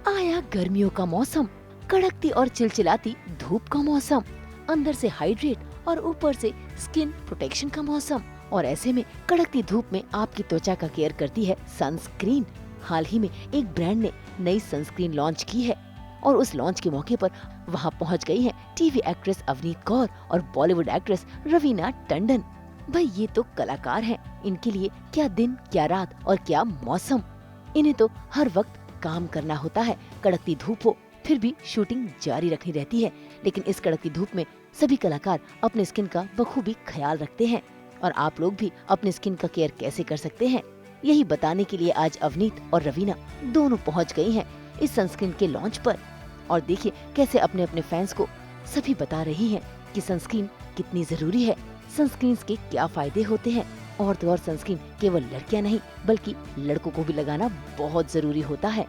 आया गर्मियों का मौसम, कड़कती और चिलचिलाती धूप का मौसम, अंदर से हाइड्रेट और ऊपर से स्किन प्रोटेक्शन का मौसम। और ऐसे में कड़कती धूप में आपकी त्वचा का केयर करती है सनस्क्रीन। हाल ही में एक ब्रांड ने नई सनस्क्रीन लॉन्च की है और उस लॉन्च के मौके पर वहां पहुंच गई हैं टीवी एक्ट्रेस अवनीत कौर और बॉलीवुड एक्ट्रेस रवीना टंडन। भाई ये तो कलाकार हैं, इनके लिए क्या दिन क्या रात और क्या मौसम। इन्हें तो हर वक्त काम करना होता है, कड़कती धूप हो फिर भी शूटिंग जारी रखनी रहती है। लेकिन इस कड़कती धूप में सभी कलाकार अपने स्किन का बखूबी ख्याल रखते हैं। और आप लोग भी अपने स्किन का केयर कैसे कर सकते हैं, यही बताने के लिए आज अवनीत और रवीना दोनों पहुंच गई हैं इस सनस्क्रीन के लॉन्च पर। और देखिए कैसे अपने अपने फैंस को सभी बता रही हैं कि सनस्क्रीन कितनी जरूरी है, सनस्क्रीन के क्या फायदे होते हैं। और तो और सनस्क्रीन केवल लड़कियां नहीं बल्कि लड़कों को भी लगाना बहुत जरूरी होता है।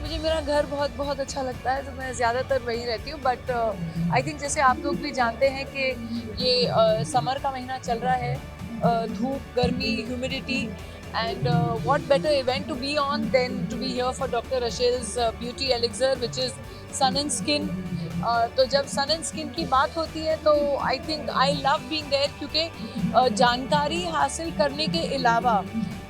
मुझे मेरा घर बहुत बहुत अच्छा लगता है, तो मैं ज़्यादातर वहीं रहती हूँ। बट आई थिंक जैसे आप लोग भी जानते हैं कि ये समर का महीना चल रहा है, धूप, गर्मी, humidity, and what better event to be on than to be here for Dr. Rachel's beauty elixir which is sun and skin. तो जब सन एंड स्किन की बात होती है तो I think I love being there, क्योंकि जानकारी हासिल करने के अलावा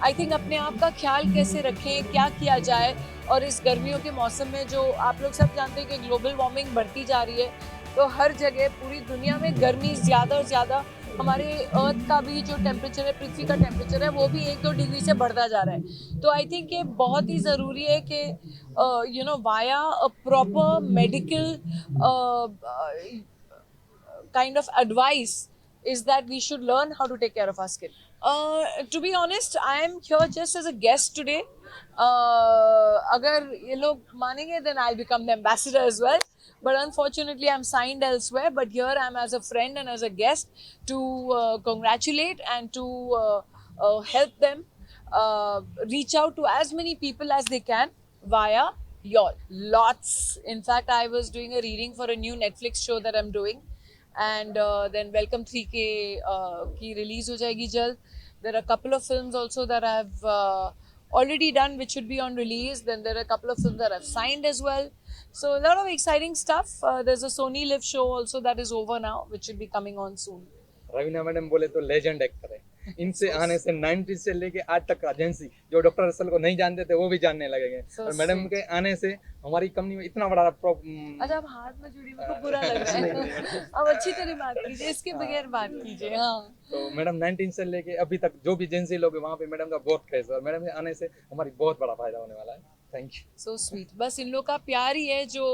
आई थिंक अपने आप का ख्याल कैसे रखें, क्या किया जाए। और इस गर्मियों के मौसम में जो आप लोग सब जानते हैं कि ग्लोबल वार्मिंग बढ़ती जा रही है, तो हर जगह पूरी दुनिया में गर्मी ज़्यादा और ज़्यादा, हमारे अर्थ का भी जो टेम्परेचर है, पृथ्वी का टेम्परेचर है, वो भी 1-2 डिग्री से बढ़ता जा रहा है। तो आई थिंक ये बहुत ही ज़रूरी है कि via a proper medical kind of advice is that we should learn how to take care of our skin. To be honest, I am here just as a guest today. अगर ये लोग मानेंगे then I'll become the ambassador as well. But unfortunately, I'm signed elsewhere. But here I'm as a friend and as a guest to congratulate and to help them reach out to as many people as they can via your lots. In fact, I was doing a reading for a new Netflix show that I'm doing. And then Welcome 3K की release हो जाएगी जल्द. There are a couple of films also that I've already done which should be on release. Then there are a couple of films that I've signed as well. So a lot of exciting stuff. There's a Sony Live show also that is over now, which should be coming on soon. Raveena madam बोले तो legend actor है। इनसे आने से 90 से लेके आज तक का एजेंसी जो डॉक्टर रसल को नहीं जानते थे वो भी जानने लगेंगे। और मैडम के आने से हमारी कंपनी में इतना बड़ा अच्छा, आप हाथ में जुड़ी, मेरे को बुरा लग रहा है। अब अच्छी तरह बात कीजिए, इसके बगैर बात कीजिए। हाँ, तो मैडम 19 से लेके अभी तक जो भी एजेंसी लोग वहाँ पे मैडम का बहुत क्रेज है और मैडम के आने से हमारी बहुत बड़ा फायदा होने वाला है। Thank you. So sweet. बस इन लोग का प्यार ही है जो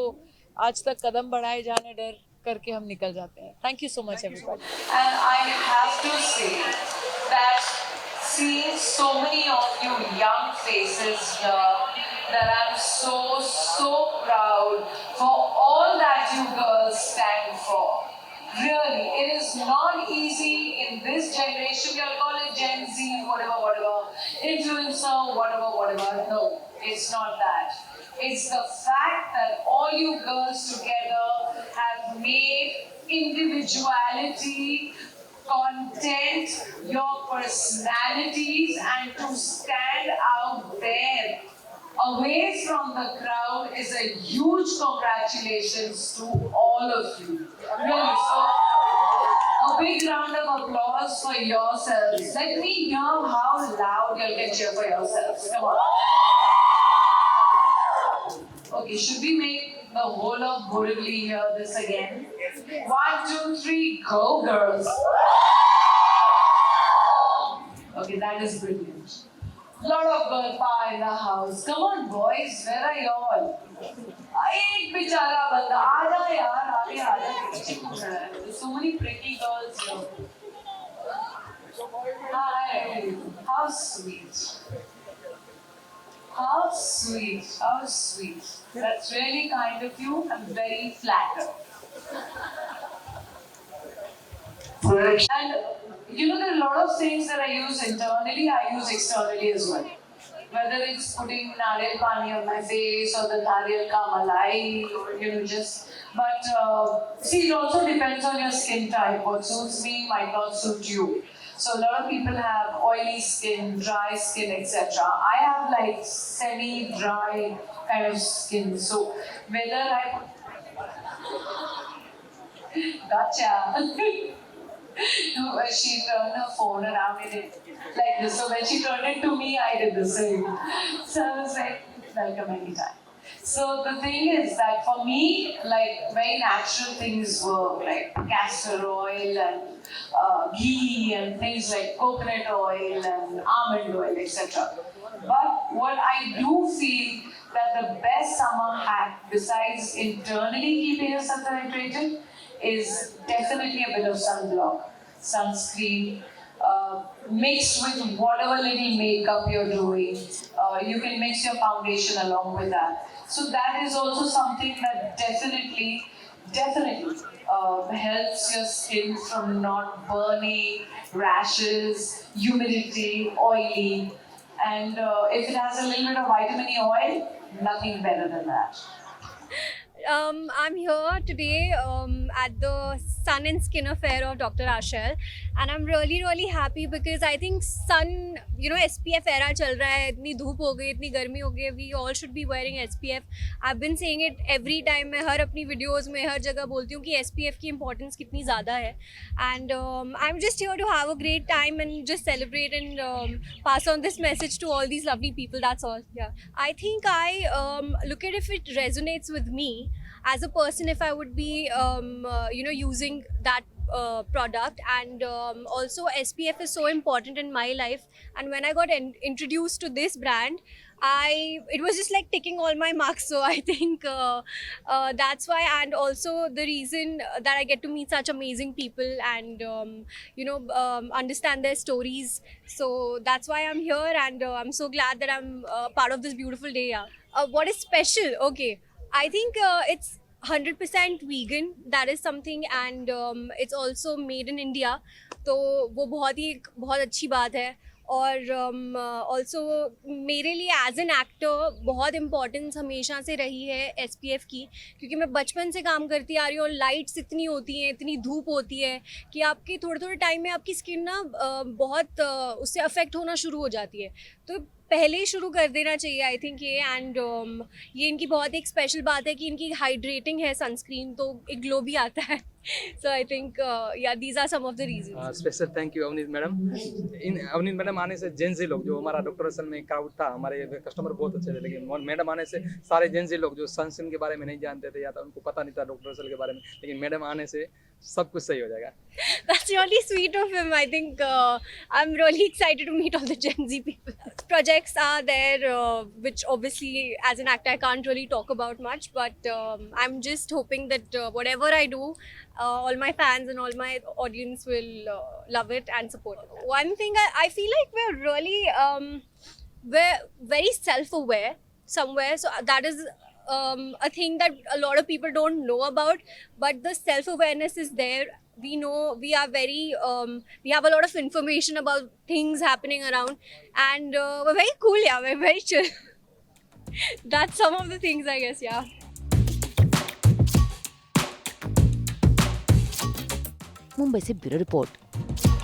आज तक कदम बढ़ाए जाने डर करके हम निकल जाते हैं। Thank you so much everybody. And I have to say that seeing so many of you young faces here, that I'm so proud for all that you girls stand for. Really, it is not easy in this generation. You'll call it Gen Z, whatever, influencer, whatever. No, it's not that. It's the fact that all you girls together have made individuality, content, your personalities, and to stand out there away from the crowd is a huge congratulations to all of you. Really, so a big round of applause for yourselves. Let me hear how loud you can cheer for yourselves. Come on. Okay, should we make the whole of Borivali hear this again? 1, 2, 3, go girls! Okay, that is brilliant. Lot of girl power in the house. Come on boys, where are y'all? एक बेचारा बंदा, आजा यार, आगे आजा, पीछे क्यों खड़ा है? There's so many pretty girls here. Hi, how sweet. How sweet, how sweet. That's really kind of you. I'm very flattered. And you know, there are a lot of things that I use internally, I use externally as well. Whether it's putting nariyal pani on my face or the nariyal ka malai, or you know, just. But see, it also depends on your skin type. What suits me might not suit you. So a lot of people have oily skin, dry skin, etc. I have like semi-dry kind of skin. So whether I gotcha. No, she turned her phone around and it like this. So when she turned it to me, I did the same. So I was like, welcome anytime. So the thing is that for me, like very natural things work, like castor oil and ghee and things like coconut oil and almond oil, etc. But what I do feel that the best summer hack, besides internally keeping yourself hydrated, is definitely a bit of sunblock, sunscreen, mixed with whatever little makeup you're doing. You can mix your foundation along with that. So that is also something that definitely helps your skin from not burning, rashes, humidity, oily. And if it has a little bit of vitamin E oil, nothing better than that. I'm here today at the Sun and Skin Affair of Dr. Ashel, and I'm really happy because I think sun, you know, SPF era चल रहा है, इतनी धूप हो गई, इतनी गर्मी हो गई, we all should be wearing SPF. I've been saying it every time. मैं हर अपनी videos में हर जगह बोलती हूँ कि SPF की importance कितनी ज़्यादा है, and I'm just here to have a great time and just celebrate and pass on this message to all these lovely people. That's all. Yeah, I think I look at if it resonates with me as a person, if I would be you know, using that product. And also SPF is so important in my life, and when I got introduced to this brand, it was just like ticking all my marks. So I think that's why, and also the reason that I get to meet such amazing people and you know, understand their stories. So that's why I'm here, and I'm so glad that I'm part of this beautiful day. Yeah. What is special? Okay, I think it's 100% vegan. That is something, and it's also made in India. तो वो बहुत अच्छी बात है. और also मेरे लिए as an actor बहुत इम्पॉर्टेंस हमेशा से रही है SPF की, क्योंकि मैं बचपन से काम करती आ रही हूँ और लाइट्स इतनी होती हैं, इतनी धूप होती है कि आपके थोड़े टाइम में आपकी स्किन ना बहुत उससे अफेक्ट होना शुरू हो जाती है. तो पहले ही शुरू कर देना चाहिए आई थिंक ये. एंड ये इनकी बहुत एक स्पेशल बात है कि इनकी हाइड्रेटिंग है सनस्क्रीन, तो एक ग्लो भी आता है. So I think yeah, these are some of the reasons. Special thank you Avneet madam. In Avneet madam आने से जेंजी लोग, जो हमारा डॉक्टर असल में क्राउड था, हमारे कस्टमर बहुत अच्छे थे, लेकिन मैडम आने से सारे जेंजी लोग जो सनस्क्रीन के बारे में नहीं जानते थे या तो उनको पता नहीं था डॉक्टर असल के बारे में, लेकिन मैडम आने से सब कुछ सही हो जाएगा. That's really sweet of him. I think I'm really excited to meet all the Gen Z people. Projects are there, which obviously as an actor I can't really talk about much, but I'm just hoping that whatever I do, all my fans and all my audience will love it and support it. One thing I feel like we're really we're very self-aware somewhere, so that is a thing that a lot of people don't know about, but the self-awareness is there. We know we are very we have a lot of information about things happening around, and we're very cool. Yeah, we're very chill. That's some of the things, I guess. Yeah. Mumbai से bureau report.